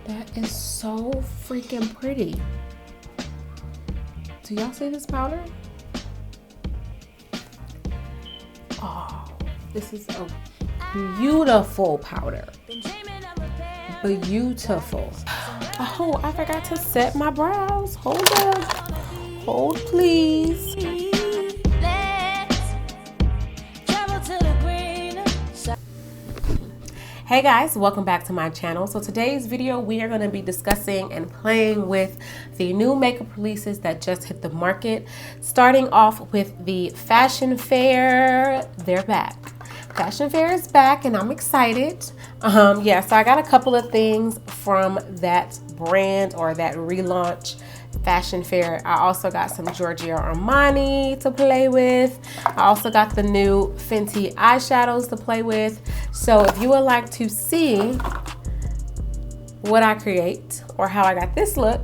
That is so freaking pretty. Do y'all see this powder? Oh, this is a beautiful powder. Beautiful. Oh, I forgot to set my brows. Hold up. Hold, please. Hey guys, welcome back to my channel. So today's video, we are going to be discussing and playing with the new makeup releases that just hit the market. Starting off with the Fashion Fair. They're back. Fashion Fair is back and I'm excited. Yeah, so I got a couple of things from that brand or that relaunch Fashion Fair. I also got some Giorgio Armani to play with. I also got the new Fenty eyeshadows to play with. So if you would like to see what I create or how I got this look,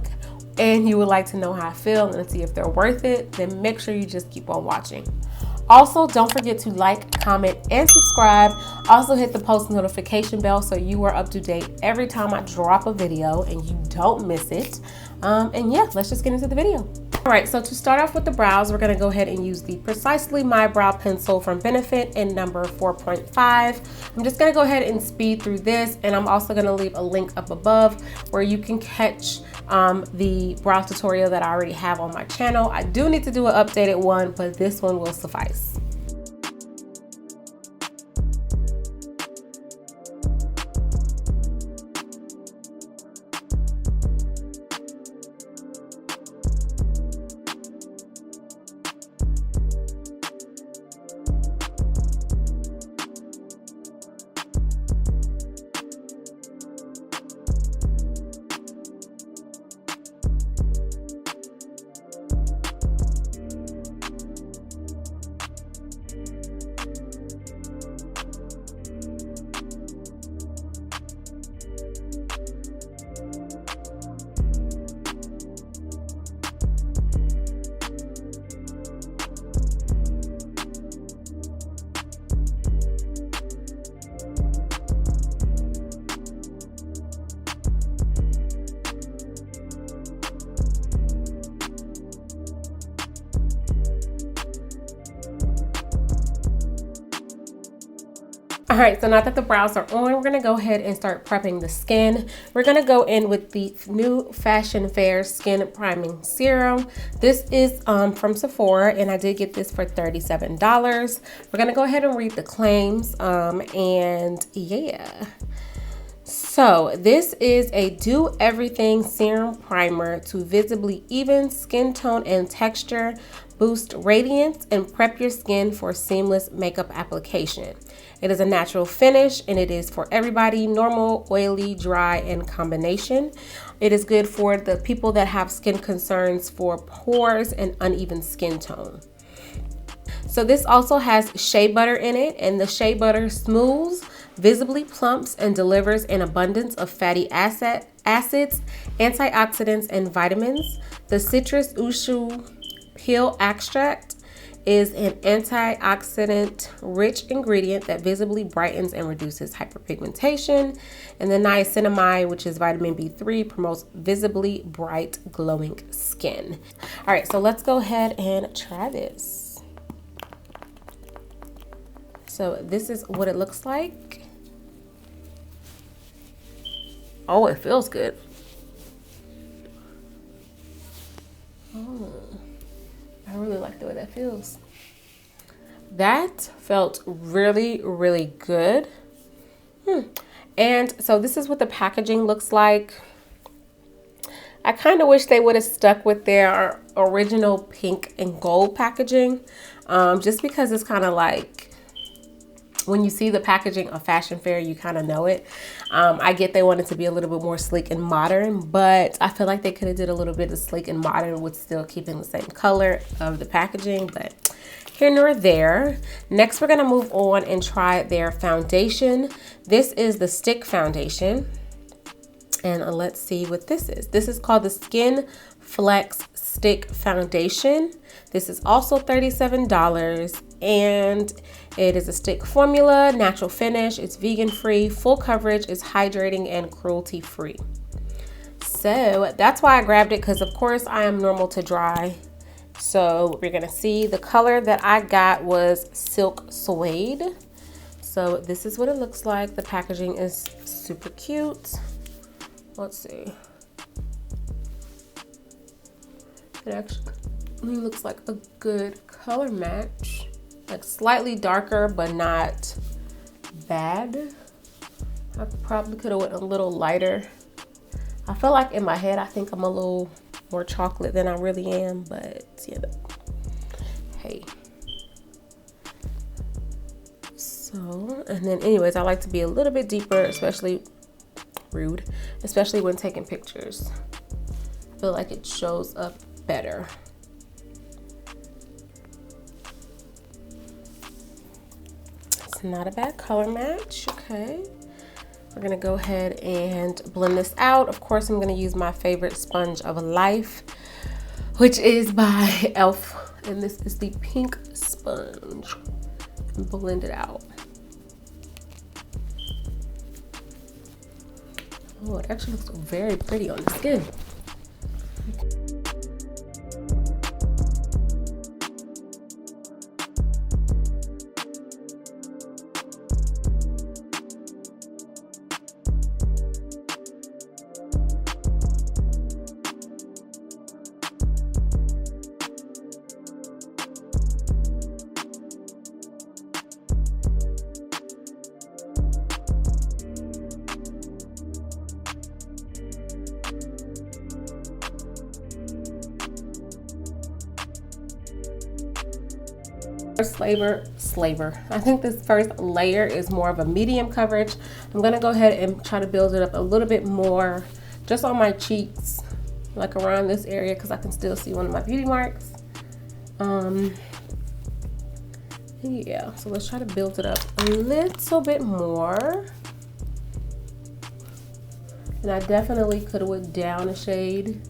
and you would like to know how I feel and see if they're worth it, then make sure you just keep on watching. Also, don't forget to like, comment, and subscribe. Also hit the post notification bell so you are up to date every time I drop a video and you don't miss it. And yeah, let's just get into the video. All right, so to start off with the brows, we're gonna go ahead and use the Precisely My Brow Pencil from Benefit in number 4.5. I'm just gonna go ahead and speed through this, and I'm also gonna leave a link up above where you can catch the brow tutorial that I already have on my channel. I do need to do an updated one, but this one will suffice. All right, so now that the brows are on, we're gonna go ahead and start prepping the skin. We're gonna go in with the new Fashion Fair Skin Priming Serum. This is from Sephora, and I did get this for $37. We're gonna go ahead and read the claims, and yeah. So this is a do everything serum primer to visibly even skin tone and texture, boost radiance, and prep your skin for seamless makeup application. It is a natural finish and it is for everybody, normal, oily, dry, and combination. It is good for the people that have skin concerns for pores and uneven skin tone. So this also has shea butter in it, and the shea butter smooths, visibly plumps, and delivers an abundance of fatty acids, antioxidants, and vitamins. The citrus ushu peel extract is an antioxidant rich ingredient that visibly brightens and reduces hyperpigmentation. And the niacinamide, which is vitamin B3, promotes visibly bright glowing skin. All right, so let's go ahead and try this. So this is what it looks like. Oh, it feels good. Oh, I really like the way that feels. That felt really, really good. And so this is what the packaging looks like. I kind of wish they would have stuck with their original pink and gold packaging, just because it's kind of like, when you see the packaging of Fashion Fair, you kind of know it. I get they wanted to be a little bit more sleek and modern, but I feel like they could have did a little bit of sleek and modern with still keeping the same color of the packaging, but here nor there. Next, we're gonna move on and try their foundation. This is the stick foundation. And let's see what this is. This is called the Skin Flex Stick Foundation. This is also $37, and it is a stick formula, natural finish, it's vegan free, full coverage, it's hydrating and cruelty free. So that's why I grabbed it, because of course I am normal to dry. So we're gonna see the color that I got was Silk Suede. So this is what it looks like. The packaging is super cute. Let's see. It actually looks like a good color match. Like slightly darker, but not bad. I probably could have went a little lighter. I feel like in my head, I think I'm a little more chocolate than I really am, but yeah, hey. So, and then anyways, I like to be a little bit deeper, especially when taking pictures. I feel like it shows up better. It's not a bad color match, okay. We're gonna go ahead and blend this out. Of course, I'm gonna use my favorite sponge of life, which is by e.l.f. And this is the pink sponge. And blend it out. Oh, it actually looks very pretty on the skin. I think this first layer is more of a medium coverage. I'm gonna go ahead and try to build it up a little bit more just on my cheeks, like around this area, because I can still see one of my beauty marks. Yeah, so let's try to build it up a little bit more. And I definitely could have went down a shade,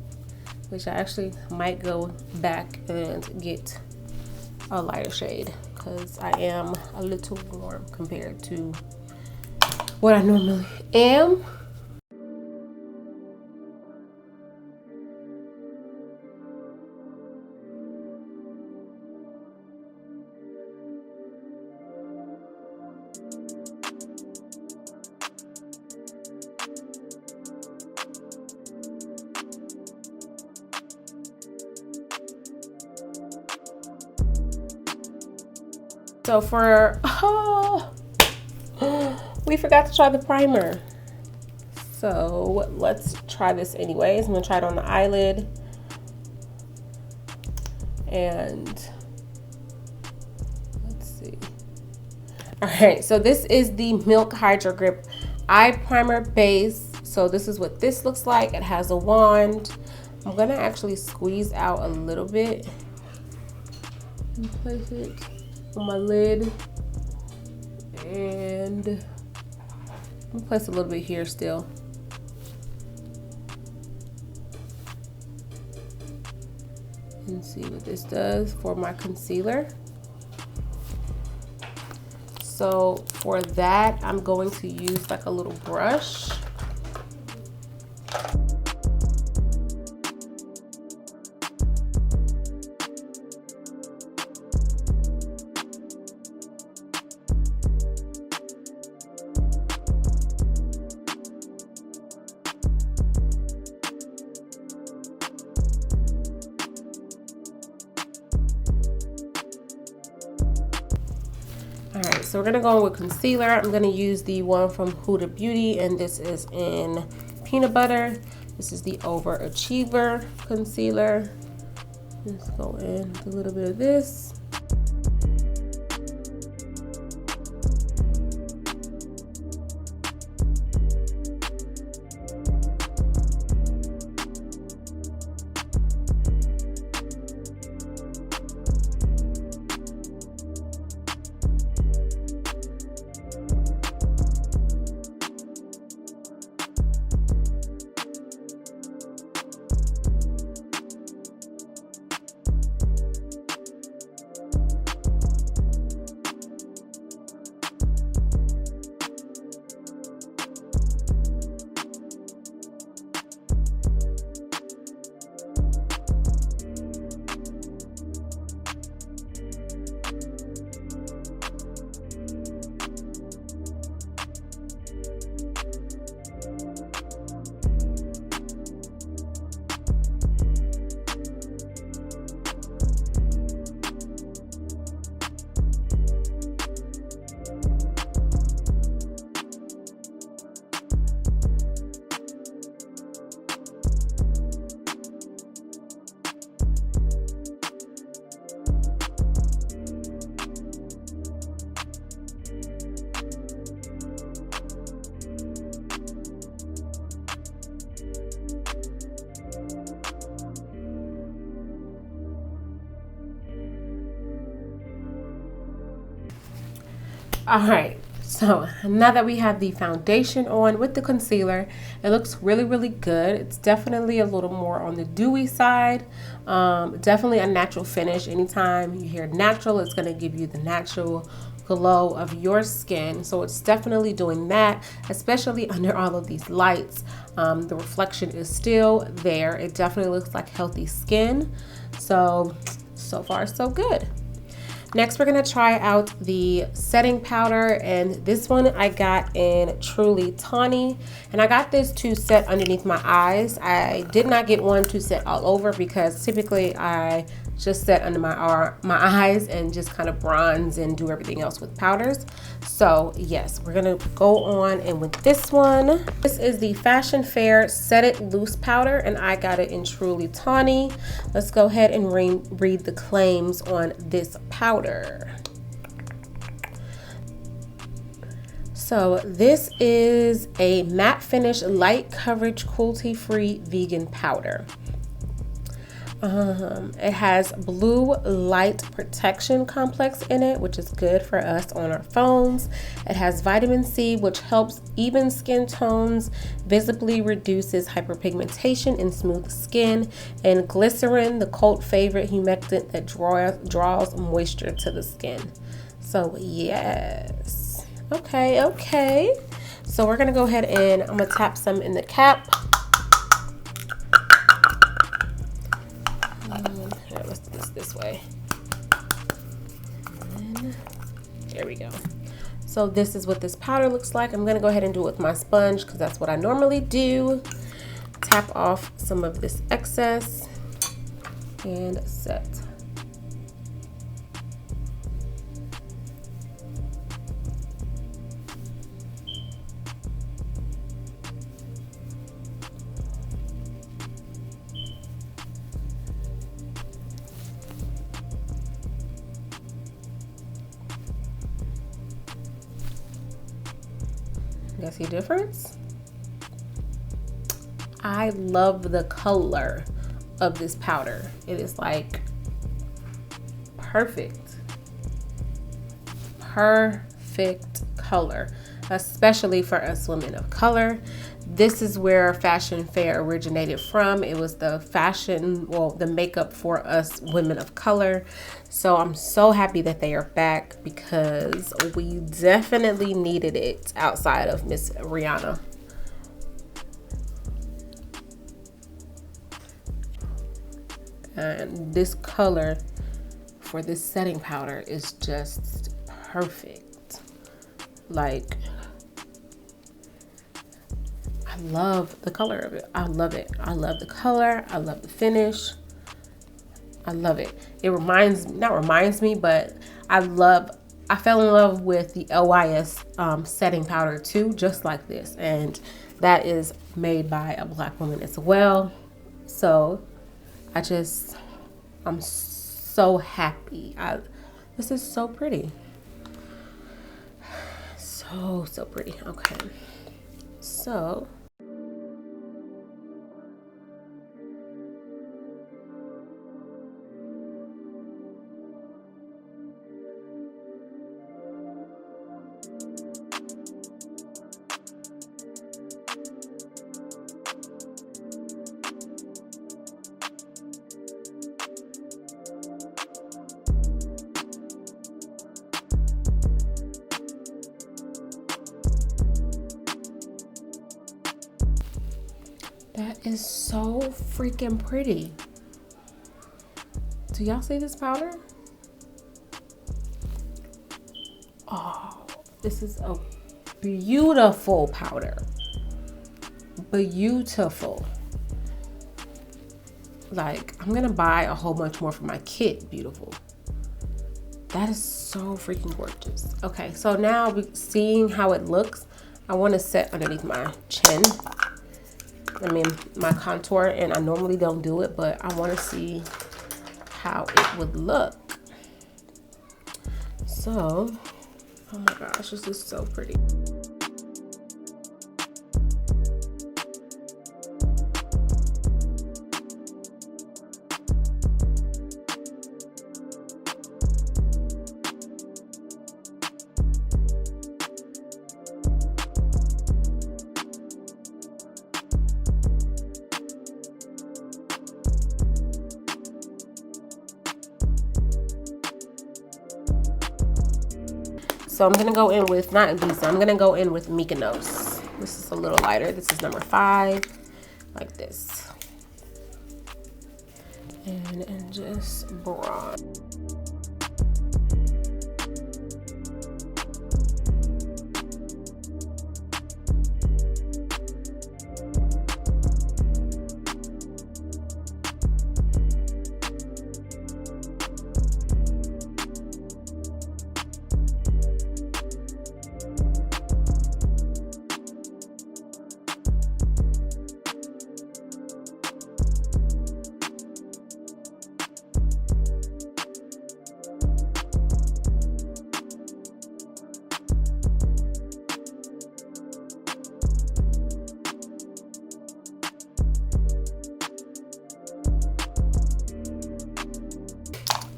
which I actually might go back and get a lighter shade, because I am a little warm compared to what I normally am. So for, we forgot to try the primer. So let's try this anyways. I'm gonna try it on the eyelid. And let's see. All right, so this is the Milk Hydro Grip Eye Primer Base. So this is what this looks like. It has a wand. I'm gonna actually squeeze out a little bit and place it on my lid, and I'm gonna place a little bit here still. And see what this does for my concealer. So for that, I'm going to use like a little brush. Alright, so we're going to go in with concealer. I'm going to use the one from Huda Beauty, and this is in Peanut Butter. This is the Overachiever concealer. Let's go in with a little bit of this. All right, so now that we have the foundation on with the concealer, it looks really, really good. It's definitely a little more on the dewy side. Definitely a natural finish. Anytime you hear natural, it's going to give you the natural glow of your skin. So it's definitely doing that, especially under all of these lights. The reflection is still there. It definitely looks like healthy skin. So far, so good. Next, we're gonna try out the setting powder, and this one I got in Truly Tawny, and I got this to set underneath my eyes. I did not get one to set all over because typically I just set under my eyes and just kind of bronze and do everything else with powders. So yes, we're gonna go on and with this one. This is the Fashion Fair Set It Loose powder, and I got it in Truly Tawny. Let's go ahead and read the claims on this powder. So this is a matte finish, light coverage, cruelty-free vegan powder. It has blue light protection complex in it, which is good for us on our phones. It has vitamin C, which helps even skin tones, visibly reduces hyperpigmentation in smooth skin, and glycerin, the cult favorite humectant that draws moisture to the skin. So yes, okay. So we're gonna go ahead and I'm gonna tap some in the cap. Here, let's do this way. And then, there we go. So this is what this powder looks like. I'm gonna go ahead and do it with my sponge because that's what I normally do. Tap off some of this excess and set. You guys see a difference? I love the color of this powder. It is like perfect color, especially for us women of color. This is where Fashion Fair originated from. It was the the makeup for us women of color. So I'm so happy that they are back because we definitely needed it outside of Miss Rihanna. And this color for this setting powder is just perfect. Like, I love the color of it. I love it. I love the color. I love the finish. I love it. It not reminds me, but I fell in love with the LYS setting powder too, just like this. And that is made by a Black woman as well. So I'm so happy. This is so pretty. So pretty. Okay. So that is so freaking pretty. Do y'all see this powder? Oh, this is a beautiful powder. Beautiful. Like, I'm gonna buy a whole bunch more for my kit. Beautiful. That is so freaking gorgeous. Okay, so now seeing how it looks, I want to set underneath my chin. My contour, and I normally don't do it, but I want to see how it would look. So, oh my gosh, this is so pretty. So I'm gonna go in with, not Ibiza, I'm gonna go in with Mykonos. This is a little lighter. This is number 5, like this. And just bronze.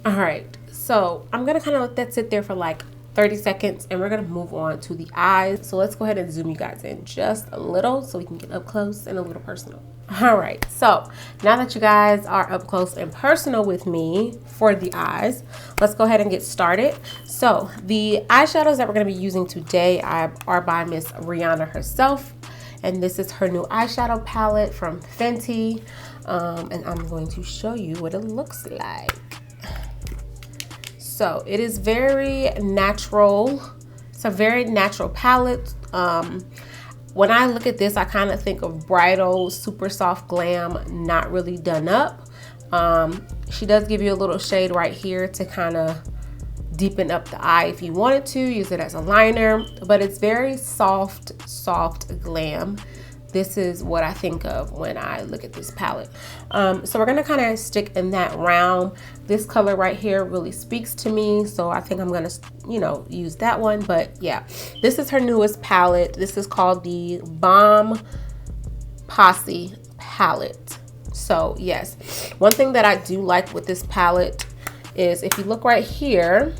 All right, so I'm gonna kind of let that sit there for like 30 seconds and we're gonna move on to the eyes. So let's go ahead and zoom you guys in just a little so we can get up close and a little personal. All right, so now that you guys are up close and personal with me for the eyes, let's go ahead and get started. So the eyeshadows that we're gonna be using today are by Miss Rihanna herself. And this is her new eyeshadow palette from Fenty. And I'm going to show you what it looks like. So it is very natural. It's a very natural palette. When I look at this, I kind of think of bridal, super soft glam, not really done up. She does give you a little shade right here to kind of deepen up the eye if you wanted to. Use it as a liner, but it's very soft glam. This is what I think of when I look at this palette. So we're gonna kind of stick in that realm. This color right here really speaks to me, so I think I'm gonna, you know, use that one. But yeah, this is her newest palette. This is called the Bomb Posse palette. So yes, one thing that I do like with this palette is if you look right here,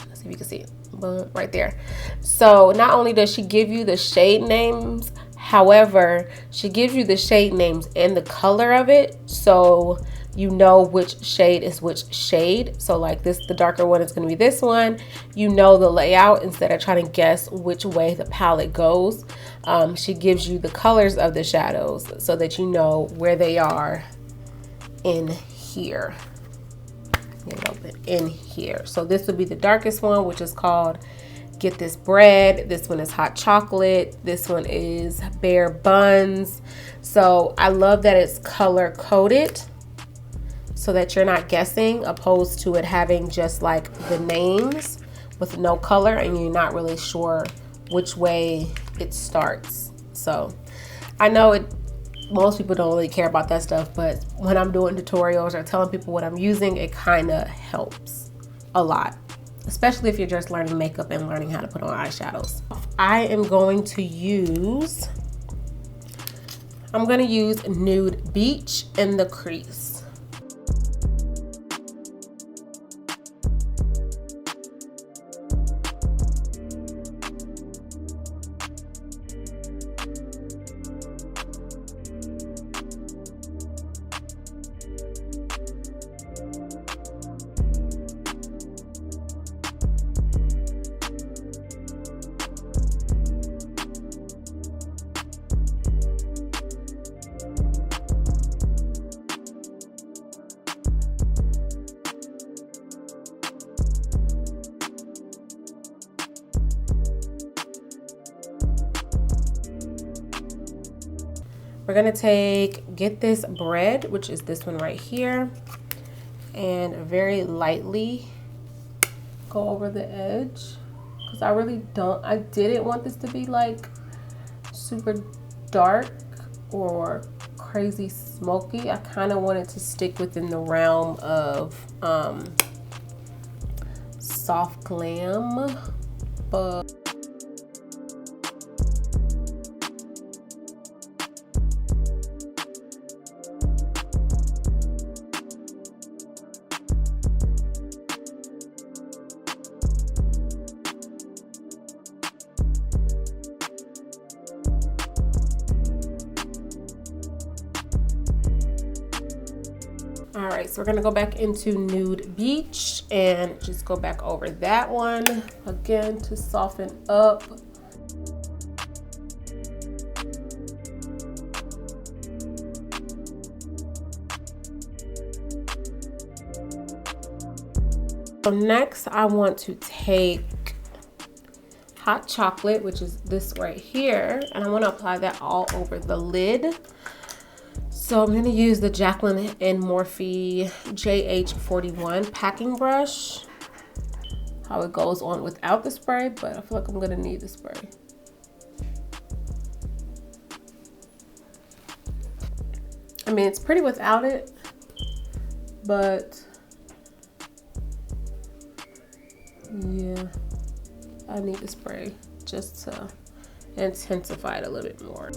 let's see if you can see it, boom, right there. So not only does she give you the shade names, however, she gives you the shade names and the color of it, so you know which shade is which shade. So like this, the darker one is going to be this one. You know the layout instead of trying to guess which way the palette goes. She gives you the colors of the shadows so that you know where they are in here. In here. So this would be the darkest one, which is called Get This Bread. This one is Hot Chocolate. This one is Bare Buns. So I love that it's color coded so that you're not guessing, opposed to it having just like the names with no color and you're not really sure which way it starts. So I know most people don't really care about that stuff, but when I'm doing tutorials or telling people what I'm using, it kind of helps a lot, especially if you're just learning makeup and learning how to put on eyeshadows. I am going to use, Nude Beach in the crease. We're gonna Get This Bread, which is this one right here, and very lightly go over the edge, because I didn't want this to be like super dark or crazy smoky. I kind of wanted to stick within the realm of soft glam, but All right, so we're gonna go back into Nude Beach and just go back over that one again to soften up. So next I want to take Hot Chocolate, which is this right here, and I want to apply that all over the lid. So I'm going to use the Jaclyn and Morphe JH41 packing brush. How it goes on without the spray, but I feel like I'm going to need the spray. I mean, it's pretty without it, but yeah, I need the spray just to intensify it a little bit more.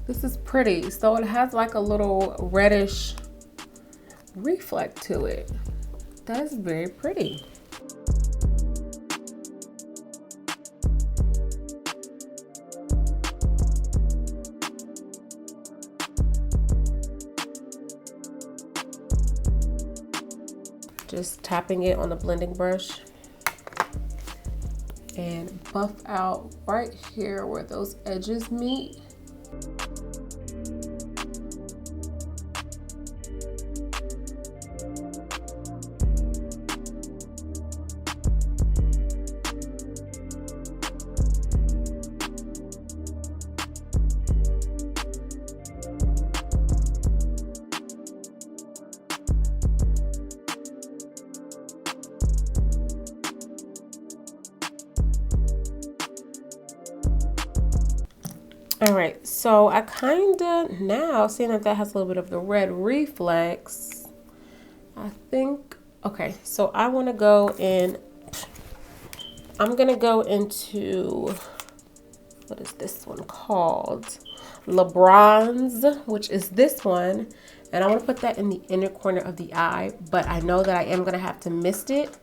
This is pretty. So it has like a little reddish reflect to it. That's very pretty. Just tapping it on the blending brush and buff out right here where those edges meet. All right, so I kinda now, seeing that that has a little bit of the red reflex, I think, okay, so I wanna go in, I'm gonna go into, what is this one called? LeBron's, which is this one, and I wanna put that in the inner corner of the eye, but I know that I am gonna have to mist it,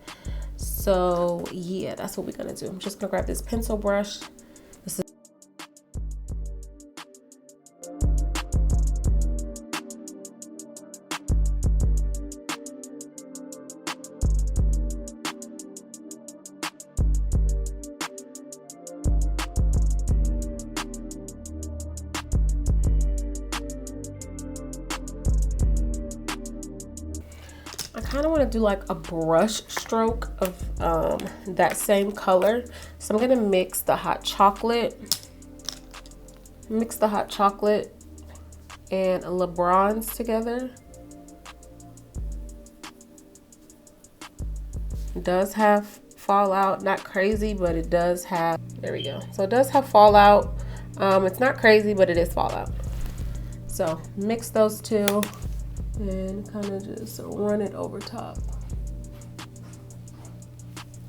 so yeah, that's what we're gonna do. I'm just gonna grab this pencil brush. I kind of want to do like a brush stroke of that same color. So I'm going to mix the hot chocolate and LeBron's together. It does have fallout, not crazy, but it does have, there we go. So it does have fallout. It's not crazy, but it is fallout. So mix those two and kind of just run it over top.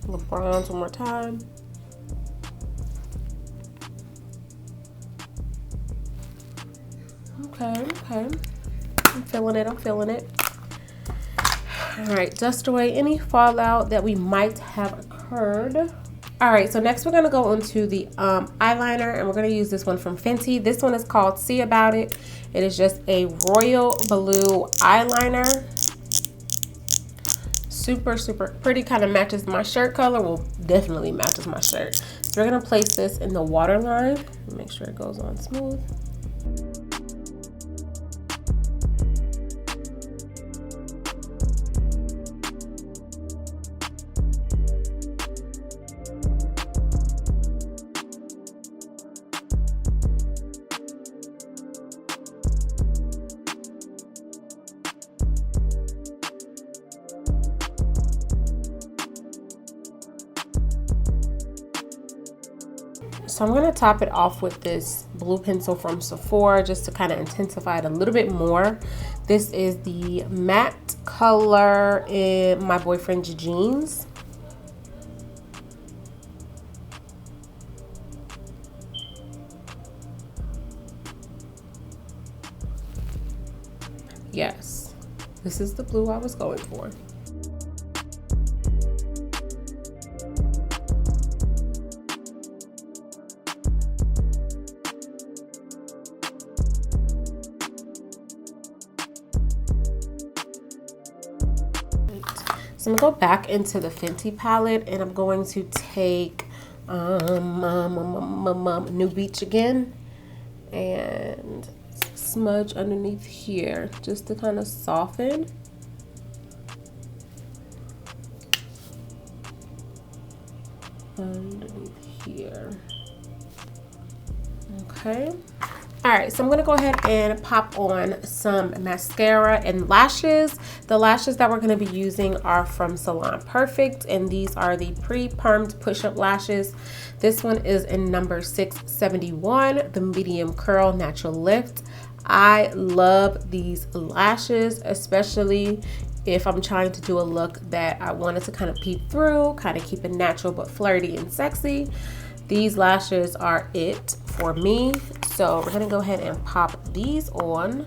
LeBron's one more time. Okay. I'm feeling it. All right, dust away any fallout that we might have occurred. All right, so next we're gonna go into the eyeliner, and we're gonna use this one from Fenty. This one is called See About It. It is just a royal blue eyeliner. Super, super pretty, kind of matches my shirt color. Well, definitely matches my shirt. So we're gonna place this in the waterline. Make sure it goes on smooth. So I'm going to top it off with this blue pencil from Sephora just to kind of intensify it a little bit more. This is the matte color in My Boyfriend's Jeans. Yes, this is the blue I was going for. So I'm gonna go back into the Fenty palette and I'm going to take New Beach again and smudge underneath here just to kind of soften. Underneath here. Okay. All right, so I'm gonna go ahead and pop on some mascara and lashes. The lashes that we're gonna be using are from Salon Perfect, and these are the pre-permed push-up lashes. This one is in number 671, the medium curl natural lift. I love these lashes, especially if I'm trying to do a look that I wanted to kind of peep through, kind of keep it natural but flirty and sexy. These lashes are it for me. So we're gonna go ahead and pop these on.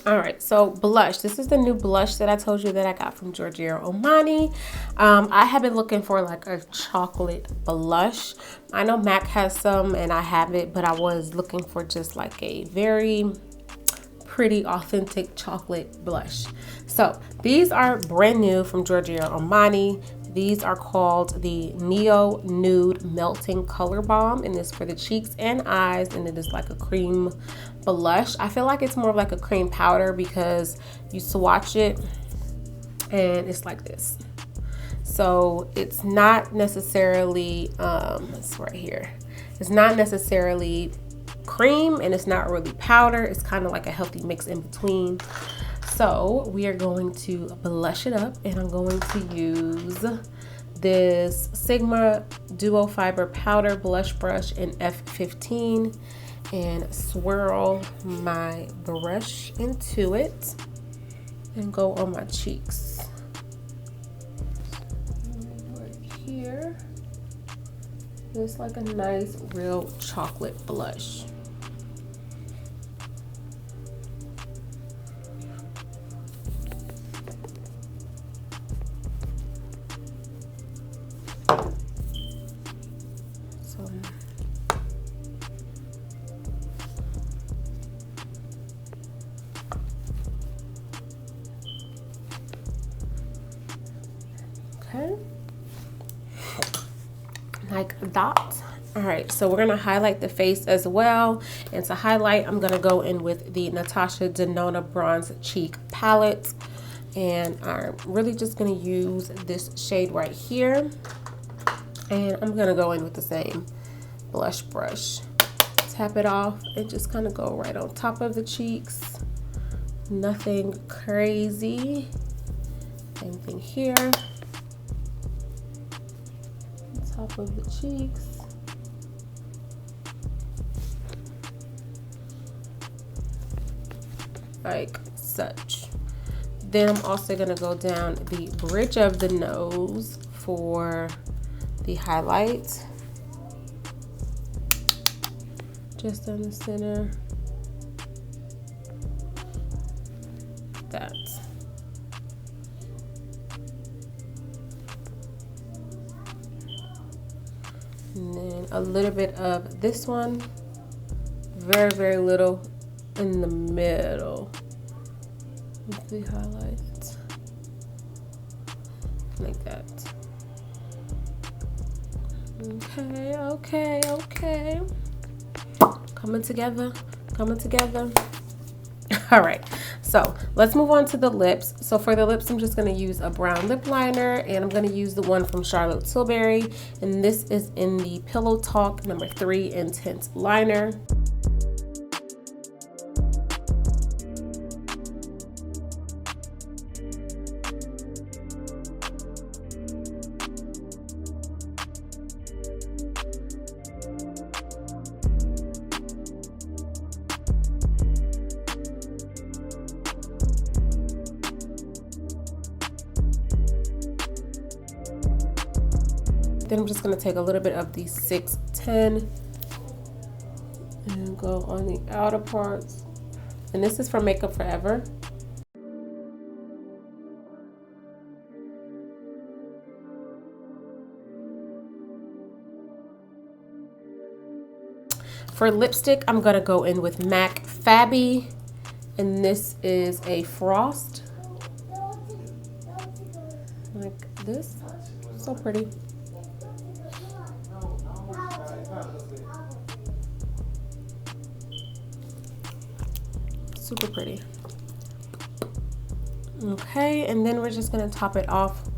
All right, so blush. This is the new blush that I told you that I got from Giorgio Armani. I have been looking for like a chocolate blush. I know MAC has some and I have it, but I was looking for just like a very pretty authentic chocolate blush. So these are brand new from Giorgio Armani. These are called the Neo Nude Melting Color Balm, and it's for the cheeks and eyes, and it is like a cream blush. I feel like it's more of like a cream powder because you swatch it and it's like this. So it's not necessarily, it's right here. It's not necessarily cream and it's not really powder. It's kind of like a healthy mix in between. So we are going to blush it up, and I'm going to use this Sigma Duo Fiber Powder Blush Brush in F15 and swirl my brush into it and go on my cheeks. Right here, it's like a nice real chocolate blush. Okay, like that. All right, so we're gonna highlight the face as well, and to highlight I'm gonna go in with the Natasha Denona Bronze Cheek palette, and I'm really just gonna use this shade right here, and I'm gonna go in with the same blush brush, tap it off and just kind of go right on top of the cheeks. Nothing crazy. Same thing here. Top of the cheeks. Like such. Then I'm also gonna go down the bridge of the nose for the highlight. Just in the center. That. And then a little bit of this one, very, very little in the middle of the highlights, like that. Okay, okay, okay. Coming together, coming together. All right, so let's move on to the lips. So for the lips, I'm just gonna use a brown lip liner, and I'm gonna use the one from Charlotte Tilbury, and this is in the Pillow Talk number 3 Intense Liner. Then I'm just going to take a little bit of the 610 and go on the outer parts. And this is from Makeup Forever. For lipstick, I'm going to go in with MAC Fabby. And this is a frost. Like this. So pretty. Super pretty. Okay, and then we're just going to top it off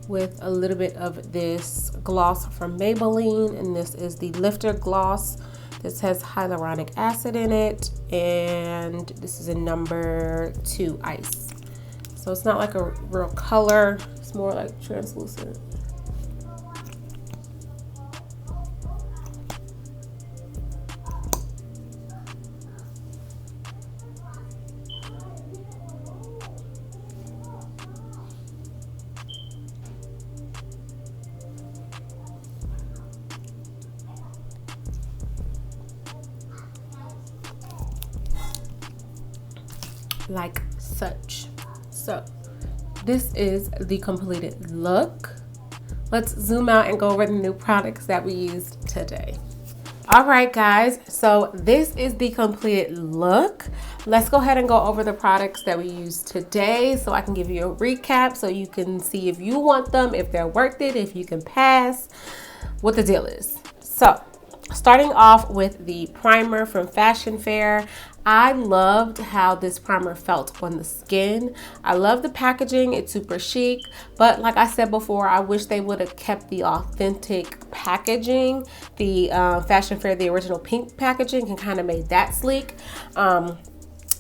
with a little bit of this gloss from Maybelline. And this is the Lifter Gloss. This has hyaluronic acid in it, and this is a number 2 ice. So it's not like a real color, it's more like translucent. Like such. So this is the completed look. Let's zoom out and go over the new products that we used today. All right, guys, so this is the completed look. Let's go ahead and go over the products that we used today so I can give you a recap so you can see if you want them, if they're worth it, if you can pass, what the deal is. So starting off with the primer from Fashion Fair. I loved how this primer felt on the skin. I love the packaging, it's super chic, but like I said before, I wish they would have kept the authentic packaging. The Fashion Fair, the original pink packaging, and kind of made that sleek.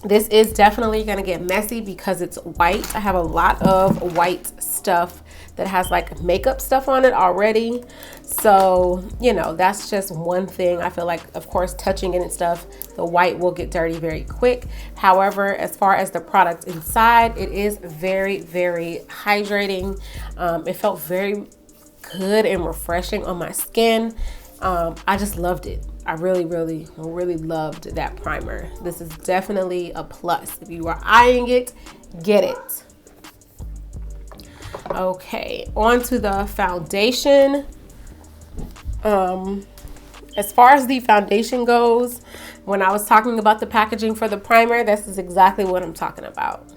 This is definitely gonna get messy because it's white. I have a lot of white stuff that has like makeup stuff on it already. So, you know, that's just one thing. I feel like, of course, touching it and stuff, the white will get dirty very quick. However, as far as the product inside, it is very, very hydrating. It felt very good and refreshing on my skin. I just loved it. I really, really, really loved that primer. This is definitely a plus. If you are eyeing it, get it. Okay, on to the foundation. As far as the foundation goes, when I was talking about the packaging for the primer, this is exactly what I'm talking about.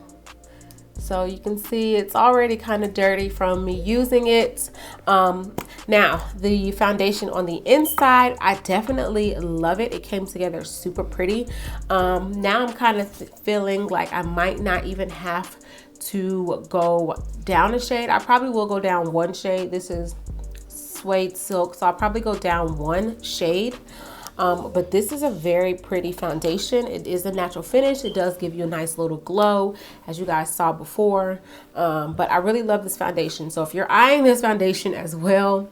So you can see it's already kind of dirty from me using it. Now, the foundation on the inside, I definitely love it. It came together super pretty. Now I'm kind of feeling like I might not even have to go down a shade. I probably will go down one shade. This is Suede Silk, so I'll probably go down one shade. But this is a very pretty foundation. It is a natural finish. It does give you a nice little glow, as you guys saw before. But I really love this foundation. So if you're eyeing this foundation as well,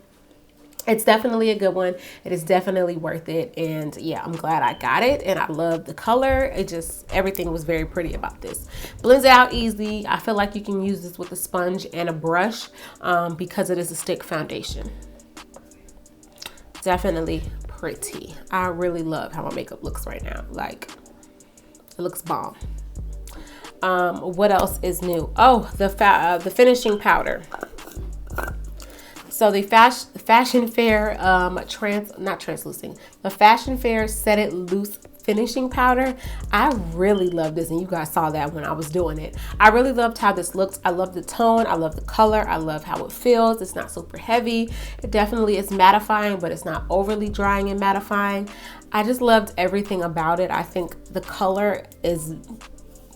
it's definitely a good one. It is definitely worth it. And yeah, I'm glad I got it. And I love the color. It just, everything was very pretty about this. Blends out easy. I feel like you can use this with a sponge and a brush because it is a stick foundation. Definitely pretty. I really love how my makeup looks right now. Like, it looks bomb. What else is new? Oh, the finishing powder. So the Fashion Fair the Fashion Fair Set It Loose finishing powder. I really love this, and you guys saw that when I was doing it. I really loved how this looks. I love the tone. I love the color. I love how it feels. It's not super heavy. It definitely is mattifying, but it's not overly drying and mattifying. I just loved everything about it. I think the color is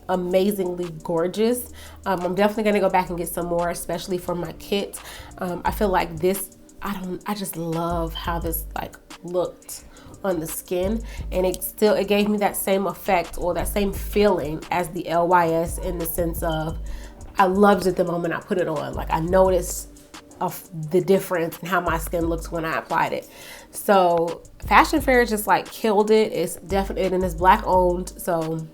amazingly gorgeous. I'm definitely gonna go back and get some more, especially for my kit. I feel like this, I just love how this like looked on the skin, and it gave me that same effect or that same feeling as the LYS, in the sense of I loved it the moment I put it on. Like, I noticed the difference in how my skin looked when I applied it. So Fashion Fair just like killed it. It's definitely, and it's Black owned, so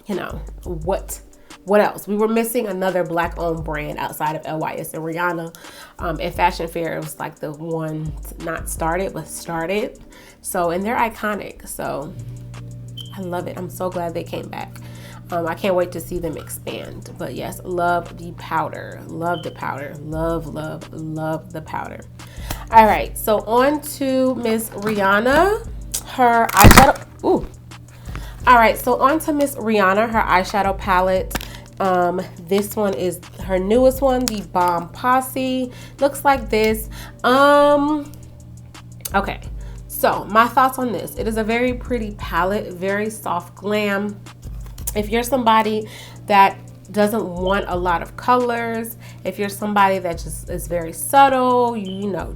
you know, what What else? We were missing another black owned brand outside of LYS and Rihanna. At Fashion Fair, it was like the one not started, but started. So, and they're iconic. So I love it. I'm so glad they came back. I can't wait to see them expand. But yes, love the powder. Love the powder. Love, love, love the powder. All right, so on to Miss Rihanna. Her eyeshadow. Ooh. All right, so on to Miss Rihanna, her eyeshadow palette. This one is her newest one, the Bomb Posse. Looks like this. Okay, so my thoughts on this. It is a very pretty palette, very soft glam. If you're somebody that doesn't want a lot of colors, if you're somebody that just is very subtle, you know,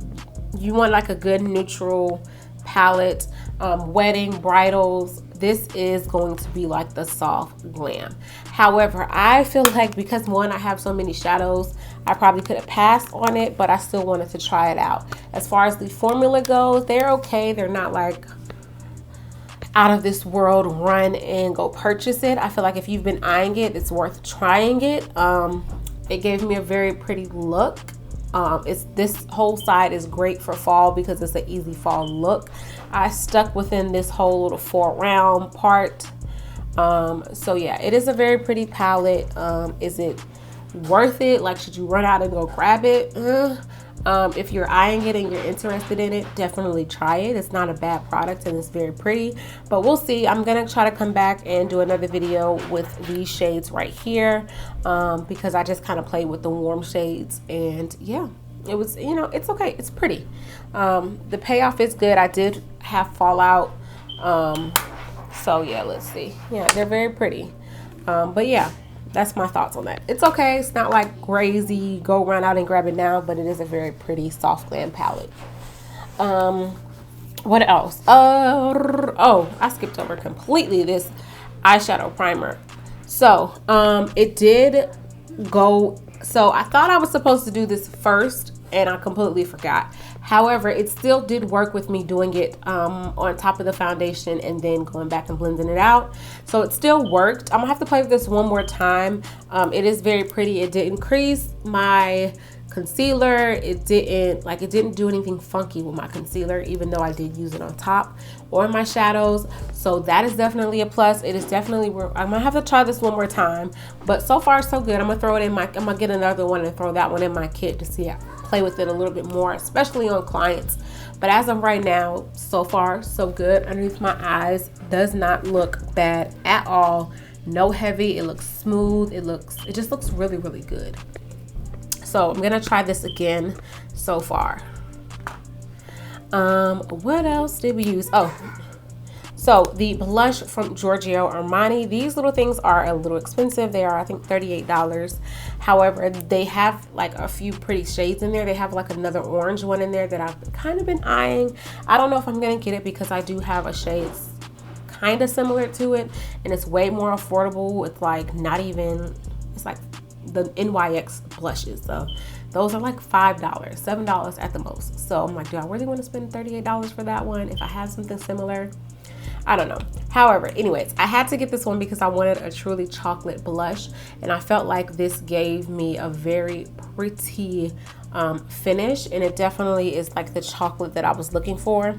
you want like a good neutral palette, wedding, bridals, this is going to be like the soft glam. However, I feel like because one, I have so many shadows, I probably could have passed on it, but I still wanted to try it out. As far as the formula goes, they're okay. They're not like out of this world. Run and go purchase it. I feel like if you've been eyeing it, it's worth trying it. It gave me a very pretty look. This whole side is great for fall because it's an easy fall look. I stuck within this whole little 4-round part. So yeah, it is a very pretty palette. Is it worth it? Like, should you run out and go grab it? If you're eyeing it and you're interested in it, definitely try it. It's not a bad product and it's very pretty, but we'll see. I'm gonna try to come back and do another video with these shades right here, because I just kind of played with the warm shades, and yeah, it was, you know, it's okay. It's pretty. The payoff is good. I did have fallout. So yeah, let's see. Yeah, they're very pretty. But yeah, that's my thoughts on that. It's okay. It's not like crazy, go run out and grab it now, but it is a very pretty soft glam palette. What else? Oh, I skipped over completely this eyeshadow primer. So it did go, so I thought I was supposed to do this first and I completely forgot. However, it still did work with me doing it on top of the foundation and then going back and blending it out. So it still worked. I'm gonna have to play with this one more time. It is very pretty. It did increase my concealer. It didn't do anything funky with my concealer, even though I did use it on top or my shadows. So that is definitely a plus. It is definitely, I'm gonna have to try this one more time, but so far so good. I'm gonna throw it in I'm gonna get another one and throw that one in my kit to see how play with it a little bit more, especially on clients. But as of right now, so far so good. Underneath my eyes does not look bad at all. No heavy. It looks smooth. It just looks really, really good. So I'm gonna try this again so far. What else did we use? Oh, so the blush from Giorgio Armani. These little things are a little expensive. They are, I think, $38. However, they have like a few pretty shades in there. They have like another orange one in there that I've kind of been eyeing. I don't know if I'm gonna get it because I do have a shade kind of similar to it, and it's way more affordable. It's like not even, it's like the NYX blushes. So those are like $5, $7 at the most. So I'm like, do I really want to spend $38 for that one if I have something similar? I don't know. However, anyways, I had to get this one because I wanted a truly chocolate blush, and I felt like this gave me a very pretty finish, and it definitely is like the chocolate that I was looking for.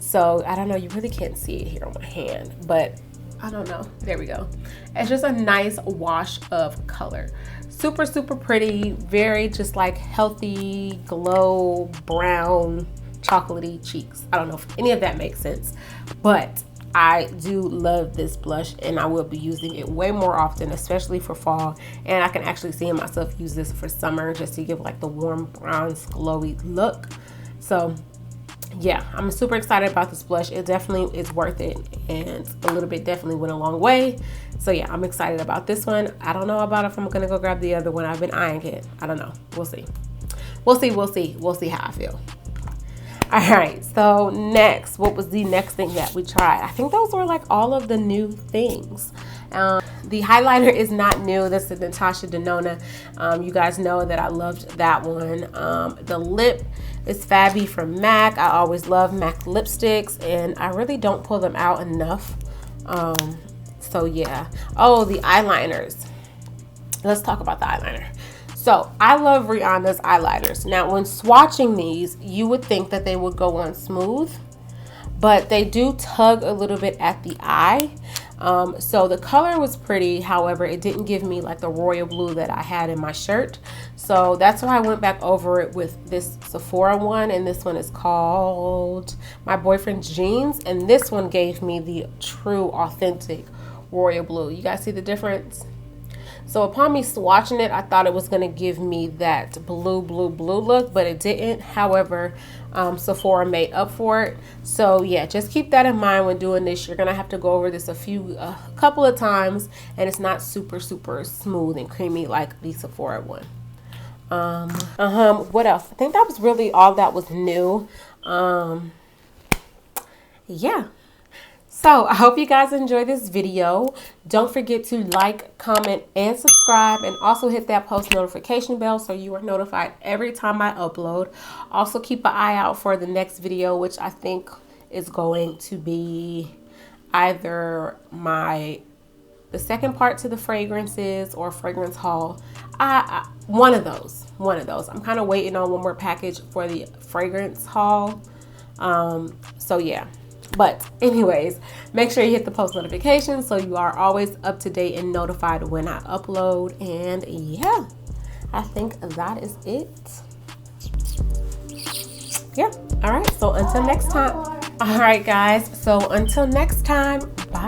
So I don't know, you really can't see it here on my hand, but I don't know. There we go. It's just a nice wash of color. Super, super pretty. Very just like healthy, glow, brown, chocolatey cheeks. I don't know if any of that makes sense, but I do love this blush and I will be using it way more often, especially for fall. And I can actually see myself use this for summer just to give like the warm bronze glowy look. So yeah, I'm super excited about this blush. It definitely is worth it, and a little bit definitely went a long way. So yeah, I'm excited about this one. I don't know about if I'm gonna go grab the other one. I've been eyeing it. I don't know. We'll see. We'll see how I feel. All right, so next, what was the next thing that we tried? I think those were like all of the new things. The highlighter is not new. This is Natasha Denona. You guys know that I loved that one. The lip is Fabby from MAC. I always love MAC lipsticks, and I really don't pull them out enough. So yeah. Oh, the eyeliners. let's talk about the eyeliner. So I love Rihanna's eyeliners. Now when swatching these, you would think that they would go on smooth, but they do tug a little bit at the eye. So the color was pretty, however, it didn't give me like the royal blue that I had in my shirt. So that's why I went back over it with this Sephora one, and this one is called My Boyfriend's Jeans, and this one gave me the true authentic royal blue. You guys see the difference? So upon me swatching it, I thought it was going to give me that blue look, but it didn't. However, Sephora made up for it. So yeah, just keep that in mind when doing this. You're going to have to go over this a couple of times, and it's not super smooth and creamy like the Sephora one. What else? I think that was really all that was new. Yeah. So I hope you guys enjoyed this video. Don't forget to like, comment, and subscribe, and also hit that post notification bell so you are notified every time I upload. Also keep an eye out for the next video, which I think is going to be either the second part to the fragrances or fragrance haul. One of those. I'm kind of waiting on one more package for the fragrance haul. So yeah. But anyways, make sure you hit the post notifications so you are always up to date and notified when I upload. And yeah, I think that is it. Yeah. All right. So until next time. All right, guys. So until next time, bye.